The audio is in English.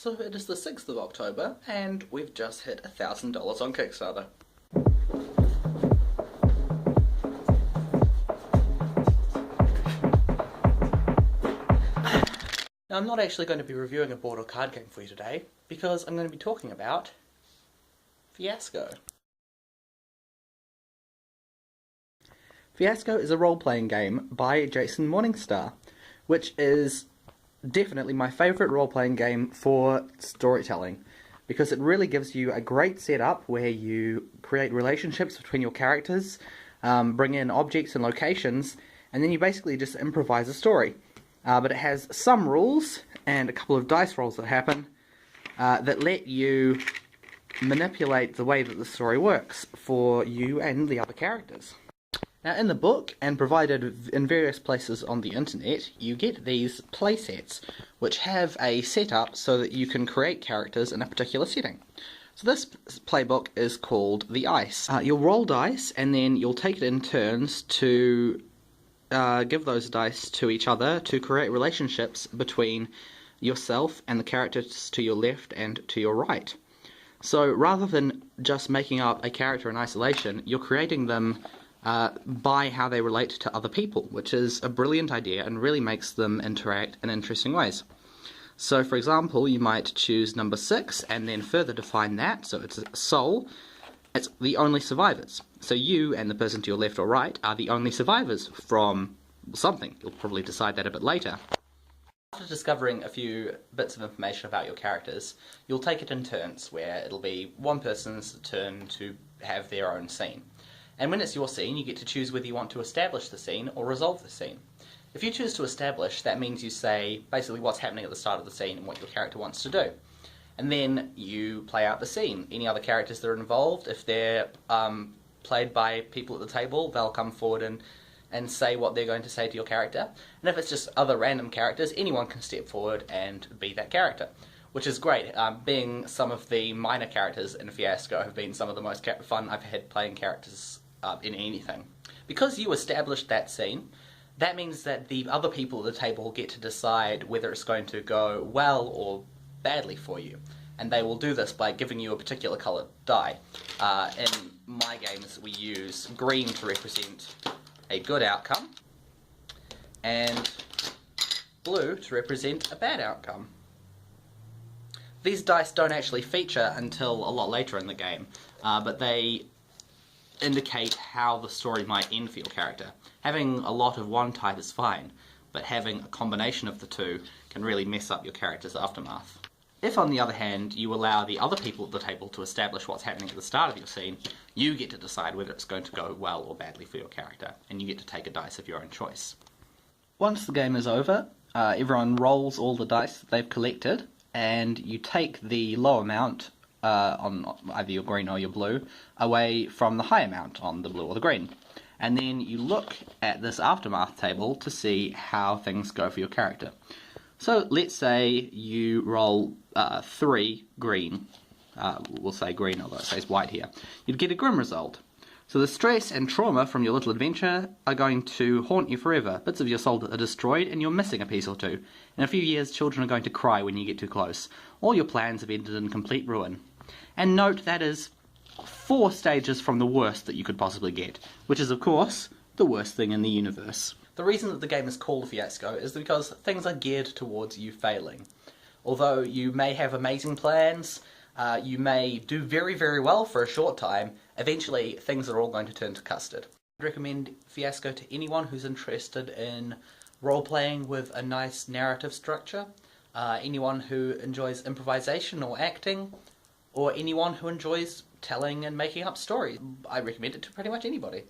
So it is the 6th of October, and we've just hit $1,000 on Kickstarter. Now, I'm not actually going to be reviewing a board or card game for you today, because I'm going to be talking about Fiasco. Fiasco is a role-playing game by Jason Morningstar, which is definitely my favourite role-playing game for storytelling, because it really gives you a great setup where you create relationships between your characters, bring in objects and locations, and then you basically just improvise a story. But it has some rules and a couple of dice rolls that happen that let you manipulate the way that the story works for you and the other characters. Now, in the book, and provided in various places on the internet, you get these playsets, which have a setup so that you can create characters in a particular setting. So this playbook is called The Ice. You'll roll dice, and then you'll take it in turns to give those dice to each other to create relationships between yourself and the characters to your left and to your right. So rather than just making up a character in isolation, you're creating them by how they relate to other people, which is a brilliant idea and really makes them interact in interesting ways. So, for example, you might choose number 6 and then further define that, so it's a soul. It's the only survivors. So you and the person to your left or right are the only survivors from something. You'll probably decide that a bit later. After discovering a few bits of information about your characters, you'll take it in turns, where it'll be one person's turn to have their own scene. And when it's your scene, you get to choose whether you want to establish the scene or resolve the scene. If you choose to establish, that means you say basically what's happening at the start of the scene and what your character wants to do. And then you play out the scene. Any other characters that are involved, if they're played by people at the table, they'll come forward and say what they're going to say to your character. And if it's just other random characters, anyone can step forward and be that character, which is great. Being some of the minor characters in Fiasco have been some of the most fun I've had playing characters in anything. Because you established that scene, that means that the other people at the table get to decide whether it's going to go well or badly for you. And they will do this by giving you a particular coloured die. In my games we use green to represent a good outcome, and blue to represent a bad outcome. These dice don't actually feature until a lot later in the game, but they indicate how the story might end for your character. Having a lot of one type is fine, but having a combination of the two can really mess up your character's aftermath. If, on the other hand, you allow the other people at the table to establish what's happening at the start of your scene, you get to decide whether it's going to go well or badly for your character, and you get to take a dice of your own choice. Once the game is over, everyone rolls all the dice that they've collected, and you take the low amount on either your green or your blue away from the high amount on the blue or the green. And then you look at this aftermath table to see how things go for your character. So let's say you roll 3 green, we'll say green although it says white here, you'd get a grim result. So the stress and trauma from your little adventure are going to haunt you forever. Bits of your soul are destroyed and you're missing a piece or two. In a few years children are going to cry when you get too close. All your plans have ended in complete ruin. And note that is 4 stages from the worst that you could possibly get, which is of course the worst thing in the universe. The reason that the game is called Fiasco is because things are geared towards you failing. Although you may have amazing plans, you may do very, very well for a short time, eventually things are all going to turn to custard. I'd recommend Fiasco to anyone who's interested in role-playing with a nice narrative structure, anyone who enjoys improvisation or acting, or anyone who enjoys telling and making up stories. I recommend it to pretty much anybody.